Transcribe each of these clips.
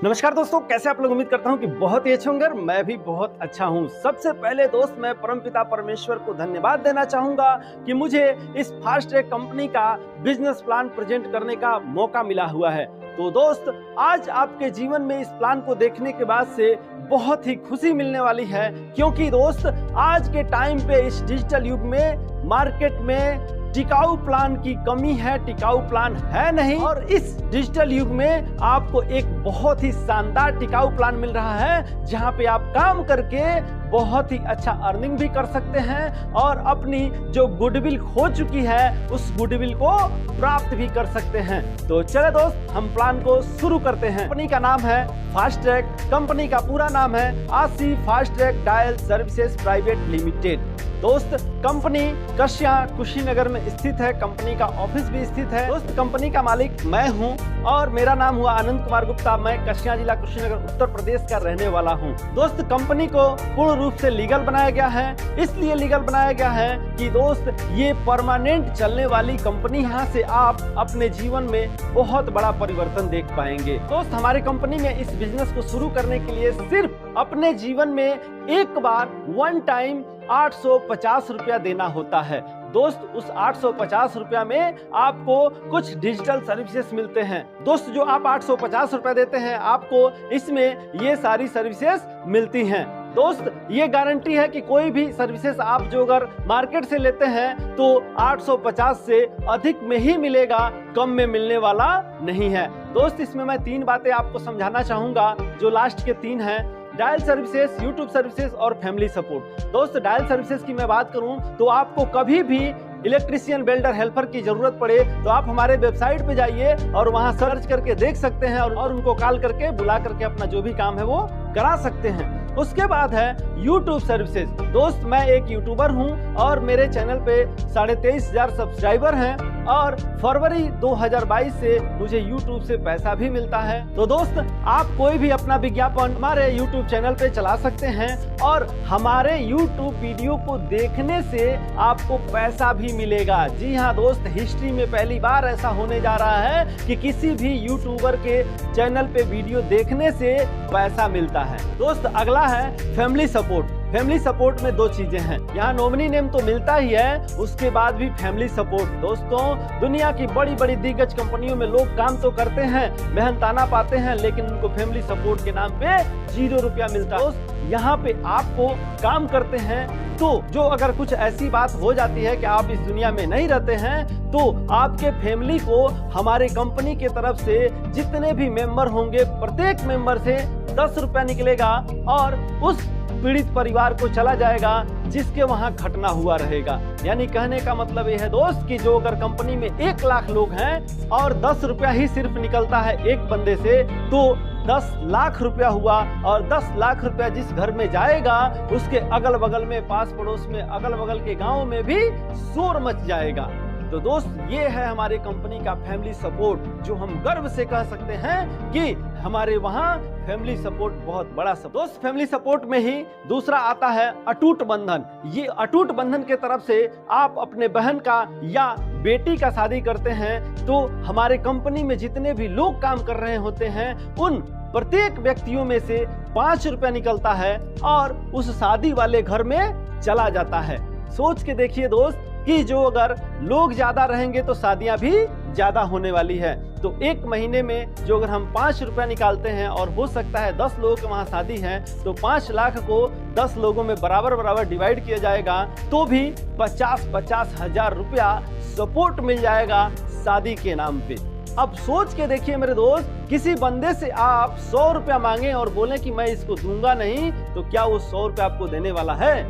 नमस्कार दोस्तों, कैसे आप लोग। उम्मीद करता हूं कि बहुत ही अच्छे होंगे। मैं भी बहुत अच्छा हूं। सबसे पहले दोस्त मैं परमपिता परमेश्वर को धन्यवाद देना चाहूंगा कि मुझे इस फास्ट ट्रैक कंपनी का बिजनेस प्लान प्रेजेंट करने का मौका मिला हुआ है। तो दोस्त आज आपके जीवन में इस प्लान को देखने के बाद से बहुत ही खुशी मिलने वाली है, क्योंकि दोस्त आज के टाइम पे इस डिजिटल युग में मार्केट में टिकाऊ प्लान की कमी है, टिकाऊ प्लान है नहीं। और इस डिजिटल युग में आपको एक बहुत ही शानदार टिकाऊ प्लान मिल रहा है, जहां पे आप काम करके बहुत ही अच्छा अर्निंग भी कर सकते हैं और अपनी जो गुडविल खो चुकी है उस गुडविल को प्राप्त भी कर सकते हैं। तो चले दोस्त हम प्लान को शुरू करते हैं। कंपनी का नाम है फास्ट ट्रैक। कंपनी का पूरा नाम है आशी fast track dial services private limited. दोस्त कंपनी कस्या कुशीनगर में स्थित है। कंपनी का ऑफिस भी स्थित है। दोस्त कंपनी का मालिक मैं हूं और मेरा नाम हुआ आनंद कुमार गुप्ता। मैं कस्या जिला कुशीनगर उत्तर प्रदेश का रहने वाला हूं। दोस्त कंपनी को पूर्ण रूप से लीगल बनाया गया है। इसलिए लीगल बनाया गया है कि दोस्त ये परमानेंट चलने वाली कंपनी, यहाँ से आप अपने जीवन में बहुत बड़ा परिवर्तन देख पाएंगे। दोस्त हमारी कंपनी में इस बिजनेस को शुरू करने के लिए सिर्फ अपने जीवन में एक बार वन टाइम 850 रुपया देना होता है। दोस्त उस 850 रुपया में आपको कुछ डिजिटल सर्विसेज मिलते हैं। दोस्त जो आप 850 रुपया देते हैं आपको इसमें ये सारी सर्विसेज मिलती हैं। दोस्त ये गारंटी है कि कोई भी सर्विसेज आप जो अगर मार्केट से लेते हैं तो 850 से अधिक में ही मिलेगा, कम में मिलने वाला नहीं है। दोस्त इसमें मैं 3 बातें आपको समझाना चाहूंगा, जो लास्ट के 3 हैं। डायल सर्विसेज, यूट्यूब सर्विसेज और फैमिली सपोर्ट। दोस्त डायल सर्विसेज की मैं बात करूं तो आपको कभी भी इलेक्ट्रिशियन, वेल्डर, हेल्पर की जरूरत पड़े तो आप हमारे वेबसाइट पे जाइए और वहां सर्च करके देख सकते हैं और उनको कॉल करके बुला करके अपना जो भी काम है वो करा सकते हैं। उसके बाद है यूट्यूब सर्विसेज। दोस्त मैं एक यूट्यूबर हूं और मेरे चैनल पे 23,500 सब्सक्राइबर हैं और फरवरी 2022 से मुझे यूट्यूब से पैसा भी मिलता है। तो दोस्त आप कोई भी अपना विज्ञापन हमारे यूट्यूब चैनल पे चला सकते हैं और हमारे यूट्यूब वीडियो को देखने से आपको पैसा भी मिलेगा। जी हाँ दोस्त, हिस्ट्री में पहली बार ऐसा होने जा रहा है कि किसी भी यूट्यूबर के चैनल पे वीडियो देखने से पैसा मिलता है। दोस्त अगला है फैमिली सपोर्ट। फैमिली सपोर्ट में 2 चीजें हैं। यहाँ नॉमिनी नेम तो मिलता ही है, उसके बाद भी फैमिली सपोर्ट। दोस्तों दुनिया की बड़ी बड़ी दिग्गज कंपनियों में लोग काम तो करते हैं, मेहनताना पाते हैं, लेकिन उनको फैमिली सपोर्ट के नाम पे 0 रुपया मिलता है। यहाँ पे आपको काम करते हैं तो जो अगर कुछ ऐसी बात हो जाती है कि आप इस दुनिया में नहीं रहते हैं तो आपके फैमिली को हमारे कंपनी की तरफ से जितने भी मेंबर होंगे प्रत्येक मेंबर से 10 रुपया निकलेगा और उस पीड़ित परिवार को चला जाएगा जिसके वहां घटना हुआ रहेगा। यानी कहने का मतलब ये है दोस्त कि जो अगर कंपनी में 1 लाख लोग हैं और 10 रुपया ही सिर्फ निकलता है एक बंदे से तो 10 लाख रुपया हुआ और 10 लाख रुपया जिस घर में जाएगा उसके अगल बगल में, पास पड़ोस में, अगल बगल के गाँव में भी शोर मच जाएगा। तो दोस्त ये है हमारे कंपनी का फैमिली सपोर्ट, जो हम गर्व से कह सकते हैं कि हमारे वहाँ फैमिली सपोर्ट बहुत बड़ा सपोर्ट। दोस्त फैमिली सपोर्ट में ही दूसरा आता है अटूट बंधन। ये अटूट बंधन के तरफ से आप अपने बहन का या बेटी का शादी करते हैं तो हमारे कंपनी में जितने भी लोग काम कर रहे होते हैं उन प्रत्येक व्यक्तियों में से 5 रुपया निकलता है और उस शादी वाले घर में चला जाता है। सोच के देखिए दोस्त कि जो अगर लोग ज्यादा रहेंगे तो शादियां भी ज्यादा होने वाली है। तो एक महीने में जो अगर हम 5 रुपया निकालते हैं और हो सकता है 10 लोगों के वहां शादी है तो 5 लाख को 10 लोगों में बराबर बराबर डिवाइड किया जाएगा तो भी 50-50 हजार रुपया सपोर्ट मिल जाएगा शादी के नाम पे। अब सोच के देखिए मेरे दोस्त, किसी बंदे से आप 100 रुपया मांगे और बोले कि मैं इसको दूंगा नहीं, तो क्या वो 100 रुपया आपको देने वाला है?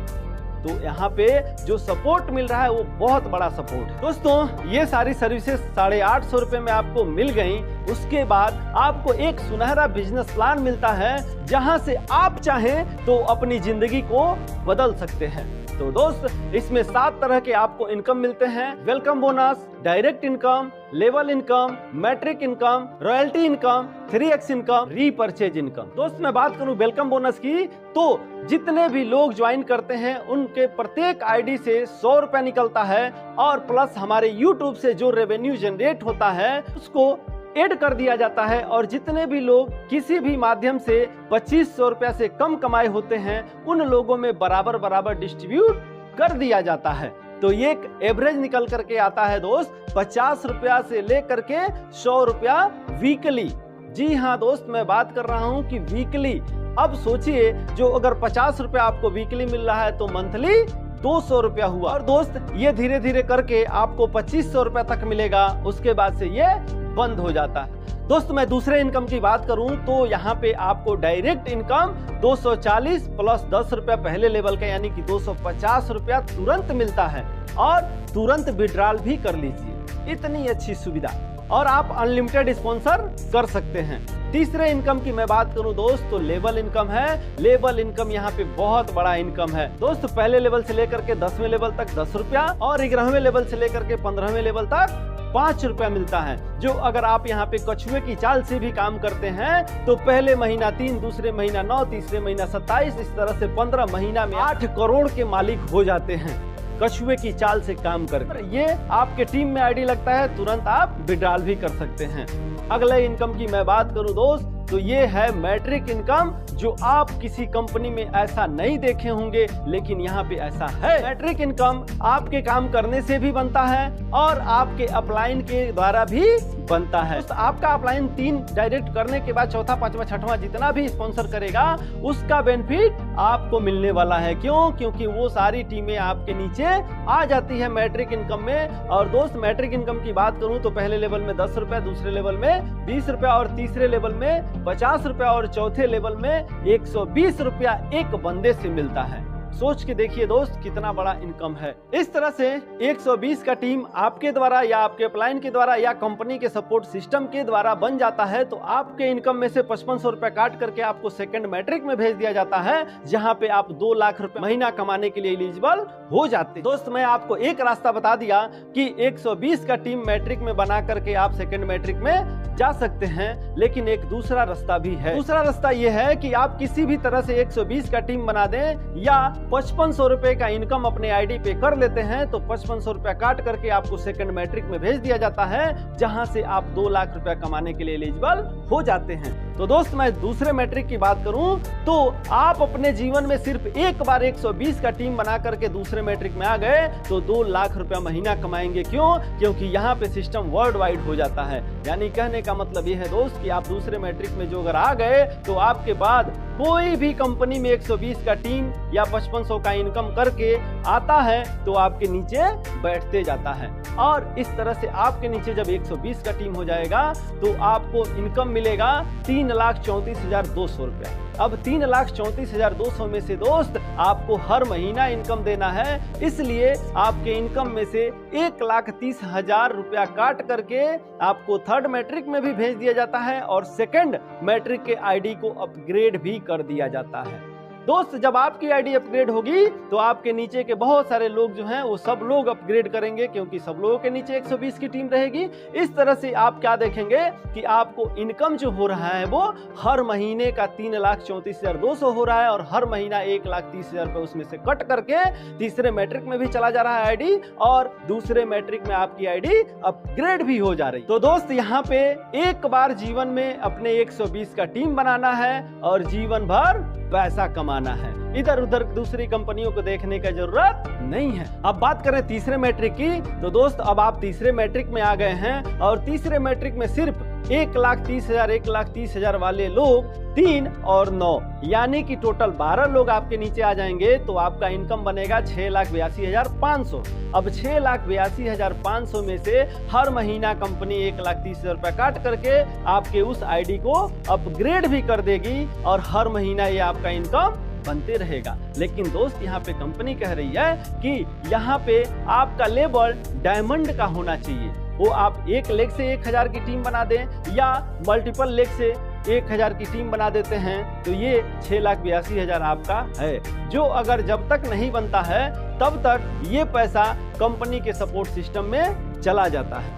तो यहाँ पे जो सपोर्ट मिल रहा है वो बहुत बड़ा सपोर्ट है। दोस्तों ये सारी सर्विसेज 850 रुपए में आपको मिल गई। उसके बाद आपको एक सुनहरा बिजनेस प्लान मिलता है जहां से आप चाहें तो अपनी जिंदगी को बदल सकते हैं। तो दोस्त इसमें 7 तरह के आपको इनकम मिलते हैं। Welcome bonus, direct income, level income, matrix income, royalty income, 3x income, repurchase income. दोस्त मैं बात करूं वेलकम बोनस की तो जितने भी लोग ज्वाइन करते हैं उनके प्रत्येक आईडी से 100 रुपया निकलता है और प्लस हमारे यूट्यूब से जो रेवेन्यू जनरेट होता है उसको ऐड कर दिया जाता है और जितने भी लोग किसी भी माध्यम से 2500 रुपया से कम कमाए होते हैं उन लोगों में बराबर बराबर डिस्ट्रीब्यूट कर दिया जाता है। तो ये एक एवरेज निकल करके आता है दोस्त 50 रुपया से लेकर के 100 रुपया वीकली। जी हाँ दोस्त, मैं बात कर रहा हूँ कि वीकली। अब सोचिए, जो अगर 50 रुपया आपको वीकली मिल रहा है तो मंथली 200 रुपया हुआ। और दोस्त ये धीरे धीरे करके आपको 2500 रुपया तक मिलेगा, उसके बाद से ये बंद हो जाता है। दोस्त मैं दूसरे इनकम की बात करूं तो यहाँ पे आपको डायरेक्ट इनकम 240 प्लस 10 रुपया पहले लेवल का, यानी कि 250 रुपया तुरंत मिलता है और तुरंत विड्रॉल भी कर लीजिए। इतनी अच्छी सुविधा, और आप अनलिमिटेड स्पॉन्सर कर सकते हैं। तीसरे इनकम की मैं बात करूं दोस्त तो लेवल इनकम है। लेवल इनकम यहाँ पे बहुत बड़ा इनकम है दोस्त। पहले लेवल से लेकर के 10वें लेवल तक 10 रुपया और 11वें लेवल से लेकर के 15वें लेवल तक 5 रुपया मिलता है। जो अगर आप यहाँ पे कछुए की चाल से भी काम करते हैं तो पहले महीना 3, दूसरे महीना 9, तीसरे महीना 27, इस तरह से 15 महीना में 8 करोड़ के मालिक हो जाते हैं कछुए की चाल से काम करके। ये आपके टीम में आईडी लगता है, तुरंत आप विड्रॉल भी कर सकते हैं। अगले इनकम की मैं बात करूं दोस्त तो ये है मैट्रिक इनकम, जो आप किसी कंपनी में ऐसा नहीं देखे होंगे, लेकिन यहाँ पे ऐसा है। मैट्रिक इनकम आपके काम करने से भी बनता है और आपके अपलाइन के द्वारा भी बनता है। तो आपका अपलाइन 3 डायरेक्ट करने के बाद चौथा, पांचवा, छठवां जितना भी स्पॉन्सर करेगा उसका बेनिफिट आपको मिलने वाला है। क्यों? क्योंकि वो सारी टीमें आपके नीचे आ जाती है मैट्रिक इनकम में। और दोस्त मैट्रिक इनकम की बात करूं तो पहले लेवल में 10 रुपया, दूसरे लेवल में 20 रुपया और तीसरे लेवल में 50 रुपया और चौथे लेवल में 120 रुपया एक बंदे से मिलता है। सोच के देखिए दोस्त कितना बड़ा इनकम है। इस तरह से 120 का टीम आपके द्वारा या आपके अपलाइन के द्वारा या कंपनी के सपोर्ट सिस्टम के द्वारा बन जाता है तो आपके इनकम में से 5500 रुपया काट करके आपको सेकंड मैट्रिक में भेज दिया जाता है, जहां पे आप 2 लाख रुपए महीना कमाने के लिए एलिजिबल हो जाते। दोस्त मैं आपको एक रास्ता बता दिया कि 120 का टीम मैट्रिक में बना करके आप सेकंड मैट्रिक में जा सकते हैं, लेकिन एक दूसरा रास्ता भी है। दूसरा रास्ता यह है कि आप किसी भी तरह से 120 का टीम बना दें या 5500 रुपए का इनकम अपने आईडी पे कर लेते हैं तो 5500 रुपया काट करके आपको सेकंड मैट्रिक में भेज दिया जाता है, जहां से आप 2 लाख रुपया कमाने के लिए एलिजिबल हो जाते हैं। तो दोस्त मैं दूसरे मैट्रिक की बात करूं तो आप अपने जीवन में सिर्फ एक बार 120 का टीम बना करके दूसरे मैट्रिक में आ गए तो 2 लाख रुपया महीना कमाएंगे। क्यों? क्योंकि यहाँ पे सिस्टम वर्ल्ड वाइड हो जाता है। यानी कहने का मतलब ये है दोस्त कि आप दूसरे मैट्रिक में जो अगर आ गए तो आपके बाद कोई भी कंपनी में 120 का टीम या 5500 का इनकम करके आता है तो आपके नीचे बैठते जाता है। और इस तरह से आपके नीचे जब 120 का टीम हो जाएगा तो आपको इनकम मिलेगा 3,34,200 रुपया। अब 3,34,200 में से दोस्त आपको हर महीना इनकम देना है, इसलिए आपके इनकम में से 1,30,000 रुपया काट करके आपको थर्ड मैट्रिक में भी भेज दिया जाता है और सेकंड मैट्रिक के आईडी को अपग्रेड भी कर दिया जाता है। दोस्त जब आपकी आईडी अपग्रेड होगी तो आपके नीचे के बहुत सारे लोग जो हैं वो सब लोग अपग्रेड करेंगे, क्योंकि सब लोगों के नीचे 120 की टीम रहेगी। इस तरह से आप क्या देखेंगे कि आपको इनकम जो हो रहा है वो हर महीने का 3,34,200 हो रहा है और हर महीना 1,30,000 रुपए उसमें से कट करके तीसरे मैट्रिक में भी चला जा रहा है आईडी और दूसरे मैट्रिक में आपकी आईडी अपग्रेड भी हो जा रही। तो दोस्त यहाँ पे एक बार जीवन में अपने 120 का टीम बनाना है और जीवन भर पैसा कमाना है। इधर उधर दूसरी कंपनियों को देखने का जरूरत नहीं है। अब बात करें तीसरे मैट्रिक की तो दोस्त अब आप तीसरे मैट्रिक में आ गए हैं और तीसरे मैट्रिक में सिर्फ 1,30,000 वाले लोग 3 और 9 यानी कि टोटल 12 लोग आपके नीचे आ जाएंगे तो आपका इनकम बनेगा 6,82,500। अब 6,82,500 में से हर महीना कंपनी 1,30,000 रुपया काट करके आपके उस आईडी को अपग्रेड भी कर देगी और हर महीना ये आपका इनकम बनते रहेगा। लेकिन दोस्त यहाँ पे कंपनी कह रही है कि यहाँ पे आपका लेवल डायमंड का होना चाहिए। वो आप एक लेग से 1,000 की टीम बना दें या मल्टीपल लेग से 1,000 की टीम बना देते हैं तो ये 6,82,000 आपका है, जो अगर जब तक नहीं बनता है तब तक ये पैसा कंपनी के सपोर्ट सिस्टम में चला जाता है।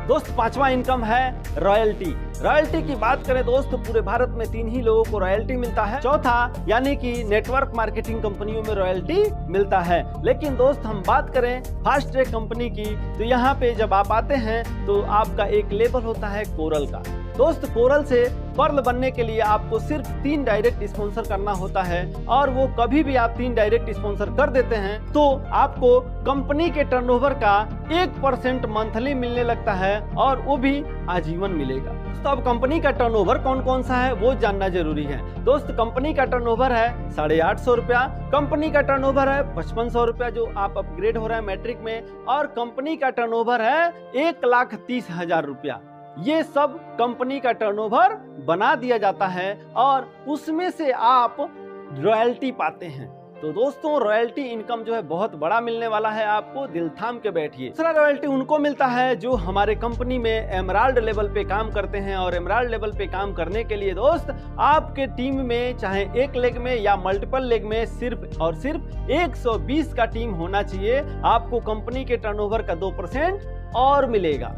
दोस्त पांचवा इनकम है रॉयल्टी। रॉयल्टी की बात करें दोस्त, पूरे भारत में 3 ही लोगों को रॉयल्टी मिलता है। चौथा यानी कि नेटवर्क मार्केटिंग कंपनियों में रॉयल्टी मिलता है। लेकिन दोस्त हम बात करें फास्ट ट्रैक कंपनी की, तो यहाँ पे जब आप आते हैं तो आपका एक लेवल होता है कोरल का। दोस्त कोरल से पर्ल बनने के लिए आपको सिर्फ 3 डायरेक्ट स्पॉन्सर करना होता है, और वो कभी भी आप 3 डायरेक्ट स्पॉन्सर कर देते हैं तो आपको कंपनी के टर्नओवर का 1% मंथली मिलने लगता है, और वो भी आजीवन मिलेगा। तो अब कंपनी का टर्नओवर कौन कौन सा है वो जानना जरूरी है। दोस्त कंपनी का टर्नओवर है 850 रुपया, कंपनी का टर्नओवर है 5500 रुपया जो आप अपग्रेड हो रहा है मैट्रिक में, और कंपनी का टर्नओवर है 1,30,000 रुपया। ये सब कंपनी का टर्नओवर बना दिया जाता है और उसमें से आप रॉयल्टी पाते हैं। तो दोस्तों रॉयल्टी इनकम जो है बहुत बड़ा मिलने वाला है आपको, दिल थाम के बैठिए। दूसरा रॉयल्टी उनको मिलता है जो हमारे कंपनी में एमराल्ड लेवल पे काम करते हैं, और एमराल्ड लेवल पे काम करने के लिए दोस्त आपके टीम में चाहे एक लेग में या मल्टीपल लेग में सिर्फ और सिर्फ 120 का टीम होना चाहिए। आपको कंपनी के टर्नओवर का 2% और मिलेगा।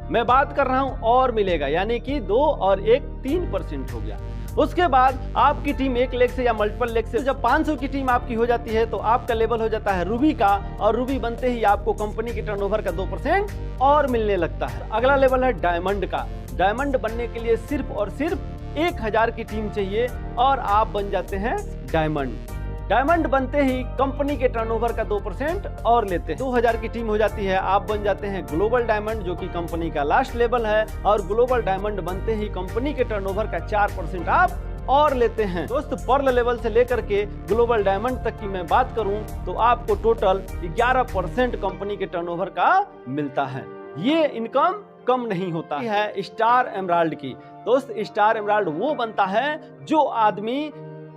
मैं बात कर रहा हूं और मिलेगा, यानी कि 2 और 1 3% हो गया। उसके बाद आपकी टीम एक लेग से या मल्टीपल लेग से जब 500 की टीम आपकी हो जाती है तो आपका लेवल हो जाता है रूबी का, और रूबी बनते ही आपको कंपनी के टर्नओवर का 2% और मिलने लगता है। अगला लेवल है डायमंड का। डायमंड बनने के लिए सिर्फ और सिर्फ 1000 की टीम चाहिए और आप बन जाते हैं डायमंड। डायमंड बनते ही कंपनी के टर्नओवर का 2% और लेते हैं। 2000 की टीम हो जाती है, आप बन जाते हैं ग्लोबल डायमंड जो कि कंपनी का लास्ट लेवल है, और ग्लोबल डायमंड बनते ही कंपनी के टर्नओवर का 4% आप और लेते हैं। दोस्त पर्ल लेवल से लेकर के ग्लोबल डायमंड तक की मैं बात करूं तो आपको टोटल 11% कंपनी के टर्नओवर का मिलता है। ये इनकम कम नहीं होता है। स्टार एमराल्ड की दोस्त, स्टार एमराल्ड वो बनता है जो आदमी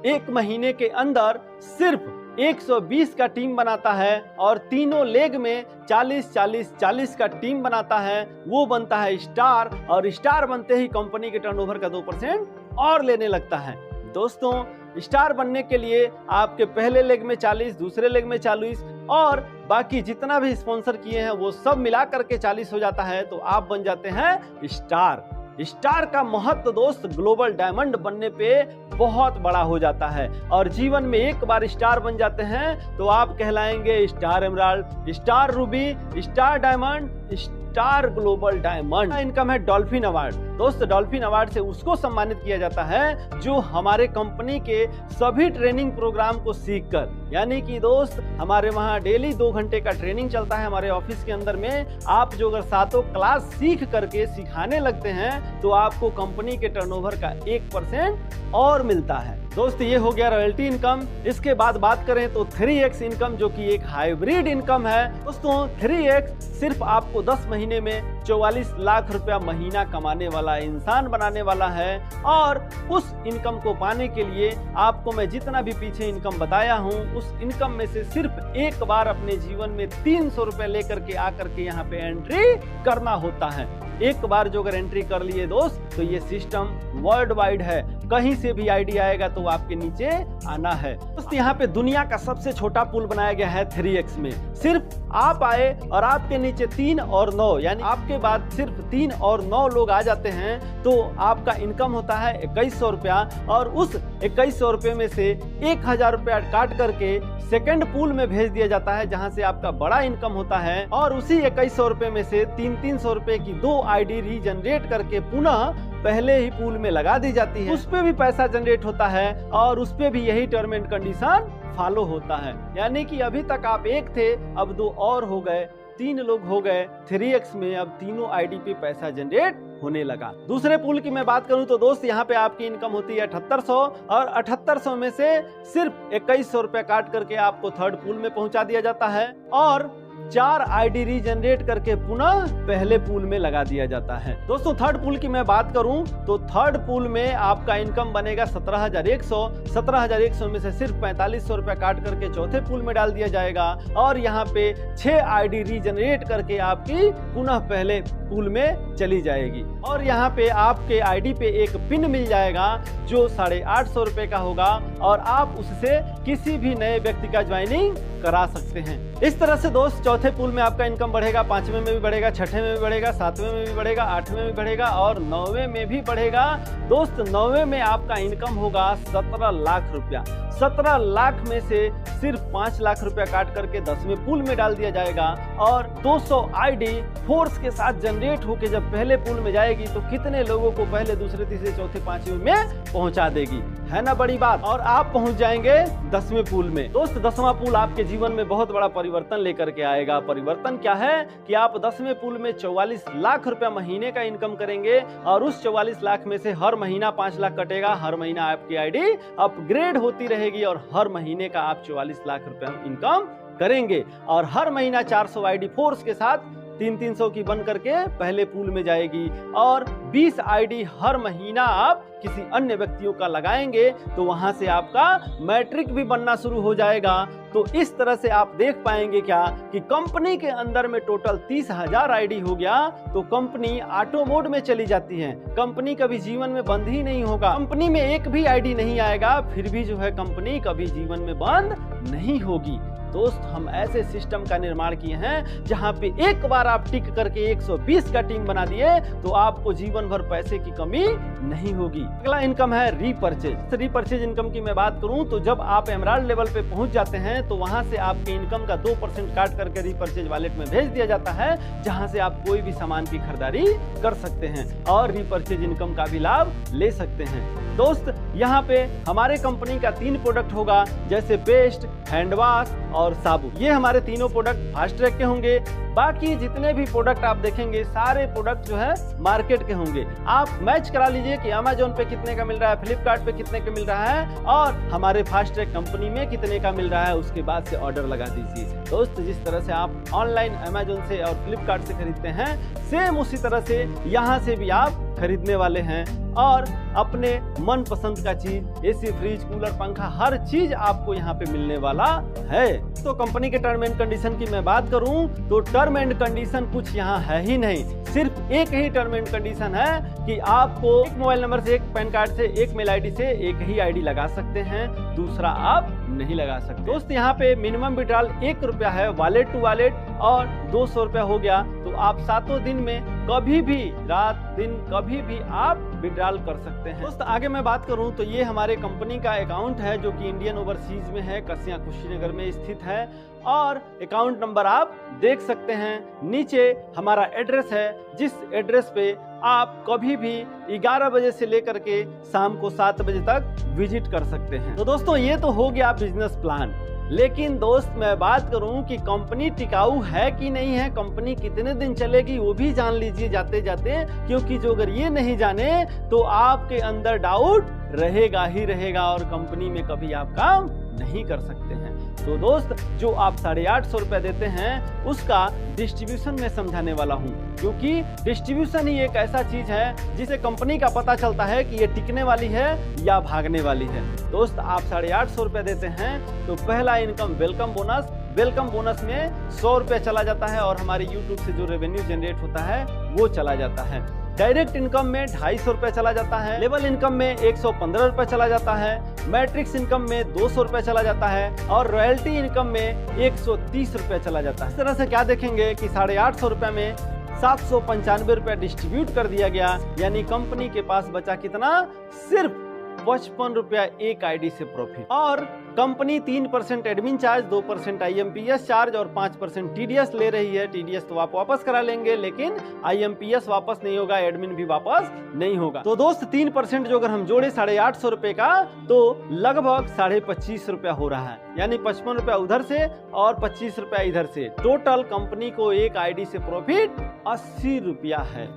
1 महीने के अंदर सिर्फ 120 का टीम बनाता है और तीनों लेग में 40-40-40 का टीम बनाता है, वो बनता है स्टार। और स्टार बनते ही कंपनी के टर्नओवर का 2% और लेने लगता है। दोस्तों स्टार बनने के लिए आपके पहले लेग में 40, दूसरे लेग में 40 और बाकी जितना भी स्पॉन्सर किए हैं वो सब मिला करके 40 हो जाता है, तो आप बन जाते हैं स्टार। स्टार का महत्व दोस्त ग्लोबल डायमंड बनने पे बहुत बड़ा हो जाता है, और जीवन में एक बार स्टार बन जाते हैं तो आप कहलाएंगे star emerald, star ruby, star diamond, star global diamond. Income है डॉल्फिन अवार्ड। दोस्त डॉल्फिन अवार्ड से उसको सम्मानित किया जाता है जो हमारे कंपनी के सभी ट्रेनिंग प्रोग्राम को सीख कर, यानी कि दोस्त हमारे वहाँ डेली 2 घंटे का ट्रेनिंग चलता है हमारे ऑफिस के अंदर में। आप जो अगर 7 क्लास सीख करके सिखाने लगते हैं तो आपको कंपनी के टर्नओवर का 1% और मिलता है। दोस्त ये हो गया रॉयल्टी इनकम। इसके बाद बात करें तो 3x इनकम जो कि एक हाइब्रिड इनकम है। दोस्तों 3x सिर्फ आपको 10 महीने में 44 लाख रुपया महीना कमाने वाला इंसान बनाने वाला है, और उस इनकम को पाने के लिए आपको मैं जितना भी पीछे इनकम बताया हूं उस इनकम में से सिर्फ एक बार अपने जीवन में 300 रुपए लेकर के आकर के यहाँ पे एंट्री करना होता है। एक बार जो अगर एंट्री कर लिए दोस्त तो ये सिस्टम वर्ल्ड वाइड है, कहीं से भी आईडी आएगा तो आपके नीचे आना है। दोस्त यहाँ पे दुनिया का सबसे छोटा पुल बनाया गया है 3x में। सिर्फ आप आए और आपके नीचे 3 और 9 यानी आपके बाद सिर्फ 3 और 9 लोग आ जाते हैं तो आपका इनकम होता है 2100 रुपया, और उस 2100 रुपये में से 1000 रुपया काट करके सेकंड पूल में भेज दिया जाता है जहां से आपका बड़ा इनकम होता है, और उसी 2100 रुपये में से 300 रुपये की 2 आईडी रीजनरेट करके पुनः पहले ही पूल में लगा दी जाती है। उस पे भी पैसा जनरेट होता है और उस पे भी यही टर्म एंड कंडीशन फॉलो होता है। यानी कि अभी तक आप 1 थे, अब 2 और हो गए, 3 लोग हो गए। 3x में अब तीनों आईडी पे पैसा जनरेट होने लगा। दूसरे पूल की मैं बात करूं तो दोस्त यहाँ पे आपकी इनकम होती है 7800, और 7800 में से सिर्फ 2100 रुपया काट करके आपको थर्ड पूल में पहुंचा दिया जाता है, और 4 आईडी रीजनरेट करके पुनः पहले पूल में लगा दिया जाता है। दोस्तों थर्ड पूल की मैं बात करूं तो थर्ड पूल में आपका इनकम बनेगा 17100। 17100 में से सिर्फ 4500 रुपया काट करके चौथे पूल में डाल दिया जाएगा, और यहाँ पे 6 आईडी रीजनरेट करके आपकी पुनः पहले पूल में चली जाएगी। और यहाँ पे आपके आईडी पे एक पिन मिल जाएगा जो 850 रुपए का होगा और आप उससे किसी भी नए व्यक्ति का ज्वाइनिंग करा सकते हैं। इस तरह से दोस्त चौथे पूल में आपका इनकम बढ़ेगा, 5वें में भी बढ़ेगा, 6ठे में भी बढ़ेगा, 7वें में भी बढ़ेगा, 8वें में भी बढ़ेगा और 9वें में भी बढ़ेगा। दोस्त 9वें में आपका इनकम होगा 17 लाख रुपया। 17 लाख में से सिर्फ 5 लाख रुपया काट करके 10वें पूल में डाल दिया जाएगा और 200 आईडी फोर्स के साथ जनरेट होके जब पहले पूल में जाएगी तो कितने लोगों को पहले, दूसरे, तीसरे, चौथे, 5वें में पहुंचा देगी, है ना बड़ी बात। और आप पहुंच जाएंगे 10वें पूल में। दोस्त 10वां पूल आपके जीवन में बहुत बड़ा परिवर्तन लेकर के आएगा। परिवर्तन क्या है कि आप 10वें पूल में 44 लाख रुपया महीने का इनकम करेंगे और उस 44 लाख में से हर महीना 5 लाख कटेगा। हर महीना आपकी आईडी अपग्रेड होती रहेगी और हर महीने का आप 44 लाख रुपया इनकम करेंगे और हर महीना 400 आईडी फोर्स के साथ 300 की बन करके पहले पूल में जाएगी और 20 आईडी हर महीना आप किसी अन्य व्यक्तियों का लगाएंगे तो वहां से आपका मैट्रिक भी बनना शुरू हो जाएगा। तो इस तरह से आप देख पाएंगे क्या कि कंपनी के अंदर में टोटल 30,000 आईडी हो गया तो कंपनी ऑटो मोड में चली जाती है। कंपनी कभी जीवन में बंद ही नहीं होगा। कंपनी में एक भी आईडी नहीं आएगा फिर भी जो है कंपनी कभी जीवन में बंद नहीं होगी। दोस्त हम ऐसे सिस्टम का निर्माण किए हैं जहां पे एक बार आप टिक करके 120 का टीम बना दिए तो आपको जीवन भर पैसे की कमी नहीं होगी। अगला इनकम है रीपरचेज। रीपरचेज इनकम की मैं बात करूं तो जब आप एमराल्ड लेवल पे पहुंच जाते हैं तो वहां से आपके इनकम का 2% काट करके रीपरचेज वॉलेट में भेज दिया जाता है जहां से आप कोई भी सामान की खरीदारी कर सकते हैं और रीपरचेज इनकम का भी लाभ ले सकते हैं। दोस्त यहाँ पे हमारे कंपनी का 3 प्रोडक्ट होगा जैसे पेस्ट, हैंड वॉश और साबुन। ये हमारे तीनों प्रोडक्ट फास्ट ट्रैक के होंगे। बाकी जितने भी प्रोडक्ट आप देखेंगे सारे प्रोडक्ट जो है मार्केट के होंगे। आप मैच करा लीजिए कि अमेजोन पे कितने का मिल रहा है, फ्लिपकार्ट पे कितने का मिल रहा है और हमारे फास्ट ट्रैक कंपनी में कितने का मिल रहा है, उसके बाद से ऑर्डर लगा दीजिए। दोस्त जिस तरह से आप ऑनलाइन अमेजोन से और फ्लिपकार्ट से खरीदते हैं सेम उसी तरह से यहाँ से भी आप खरीदने वाले हैं और अपने मन पसंद का चीज, एसी, फ्रिज, कूलर, पंखा, हर चीज आपको यहाँ पे मिलने वाला है। तो कंपनी के टर्म एंड कंडीशन की मैं बात करूं तो टर्म एंड कंडीशन कुछ यहाँ है ही नहीं। सिर्फ एक ही टर्म एंड कंडीशन है कि आपको एक मोबाइल नंबर से, एक पैन कार्ड से, एक मेल आईडी से एक ही आईडी लगा सकते हैं, दूसरा आप नहीं लगा सकते। दोस्त यहाँ पे मिनिमम विड्रॉल 1 रुपया है वॉलेट टू वॉलेट और 200 रुपया हो गया तो आप 7 दिन में कभी भी, रात दिन कभी भी आप विड्रॉल कर सकते हैं। दोस्त आगे मैं बात करूं तो ये हमारे कंपनी का अकाउंट है जो कि इंडियन ओवरसीज में है, कसिया कुशीनगर में स्थित है और अकाउंट नंबर आप देख सकते हैं। नीचे हमारा एड्रेस है जिस एड्रेस पे आप कभी भी 11 बजे से लेकर के शाम को 7 बजे तक विजिट कर सकते हैं। तो दोस्तों ये तो हो गया बिजनेस प्लान, लेकिन दोस्त मैं बात करूं कि कंपनी टिकाऊ है कि नहीं है, कंपनी कितने दिन चलेगी वो भी जान लीजिए जाते जाते, क्योंकि जो अगर ये नहीं जाने तो आपके अंदर डाउट रहेगा ही रहेगा और कंपनी में कभी आप काम नहीं कर सकते हैं। तो दोस्त जो आप 850 रुपया देते हैं उसका डिस्ट्रीब्यूशन में समझाने वाला हूँ, क्योंकि डिस्ट्रीब्यूशन ही एक ऐसा चीज है जिसे कंपनी का पता चलता है कि ये टिकने वाली है या भागने वाली है। दोस्त आप 850 रुपया देते हैं तो पहला इनकम वेलकम बोनस में 100 रुपया चला जाता है और हमारे यूट्यूब से जो रेवेन्यू जनरेट होता है वो चला जाता है। डायरेक्ट इनकम में 250 रुपया चला जाता है, लेवल इनकम में 115 रुपया चला जाता है, मैट्रिक्स इनकम में 200 रुपया चला जाता है और रॉयल्टी इनकम में 130 रुपया चला जाता है। इस तरह से क्या देखेंगे कि 850 रुपया में 795 रुपया डिस्ट्रीब्यूट कर दिया गया, यानी कंपनी के पास बचा कितना, सिर्फ 55 रुपया एक आईडी से प्रॉफिट। और company 3% admin charge, 2% IMPS charge और 5% TDS ले रही है। TDS तो आप वापस करा लेंगे लेकिन IMPS वापस नहीं होगा, एडमिन भी वापस नहीं होगा। तो दोस्त 3% जो अगर हम जोड़े 850 रुपए का तो लगभग 25.5 रुपया हो रहा है, यानी 55 रुपया उधर से और 25 रुपया इधर से। टोटल कंपनी को एक आईडी से प्रॉफिट 80 रुपया है।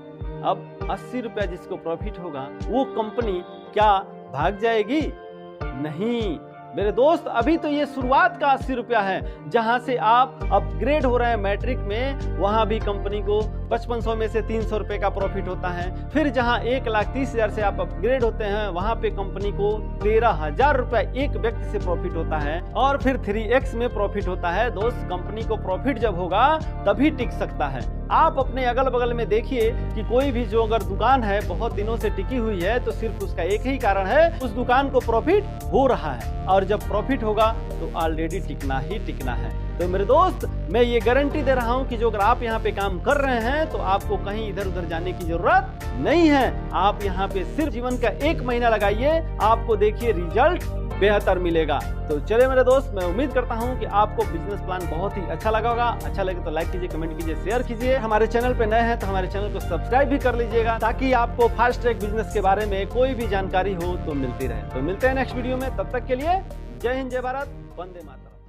अब 80 रुपया जिसको प्रॉफिट होगा वो कंपनी क्या भाग जाएगी? नहीं मेरे दोस्त, अभी तो ये शुरुआत का 80 रुपया है। जहां से आप अपग्रेड हो रहे हैं मैट्रिक में वहां भी कंपनी को 5500 में से 300 रुपए का प्रॉफिट होता है। फिर जहां 1,30,000 से आप अपग्रेड होते हैं वहां पे कंपनी को 13,000 रुपया एक व्यक्ति से प्रॉफिट होता है और फिर 3x में प्रॉफिट होता है। दोस्त कंपनी को प्रॉफिट जब होगा तभी टिक सकता है। आप अपने अगल बगल में देखिए कि कोई भी जो अगर दुकान है बहुत दिनों से टिकी हुई है तो सिर्फ उसका एक ही कारण है, उस दुकान को प्रॉफिट हो रहा है, और जब प्रॉफिट होगा तो ऑलरेडी टिकना ही टिकना है। तो मेरे दोस्त, मैं ये गारंटी दे रहा हूं कि जो अगर आप यहाँ पे काम कर रहे हैं तो आपको कहीं इधर उधर जाने की जरूरत नहीं है। आप यहाँ पे सिर्फ जीवन का 1 महीना लगाइए, आपको देखिए रिजल्ट बेहतर मिलेगा। तो चलिए मेरे दोस्त, मैं उम्मीद करता हूं कि आपको बिजनेस प्लान बहुत ही अच्छा लगा होगा। अच्छा लगे तो लाइक कीजिए, कमेंट कीजिए, शेयर कीजिए। हमारे चैनल पे नए हैं तो हमारे चैनल को सब्सक्राइब भी कर लीजिएगा, ताकि आपको फास्ट ट्रैक बिजनेस के बारे में कोई भी जानकारी हो तो मिलती रहे। तो मिलते हैं नेक्स्ट वीडियो में, तब तक के लिए जय हिंद, जय भारत, वंदे मातरम।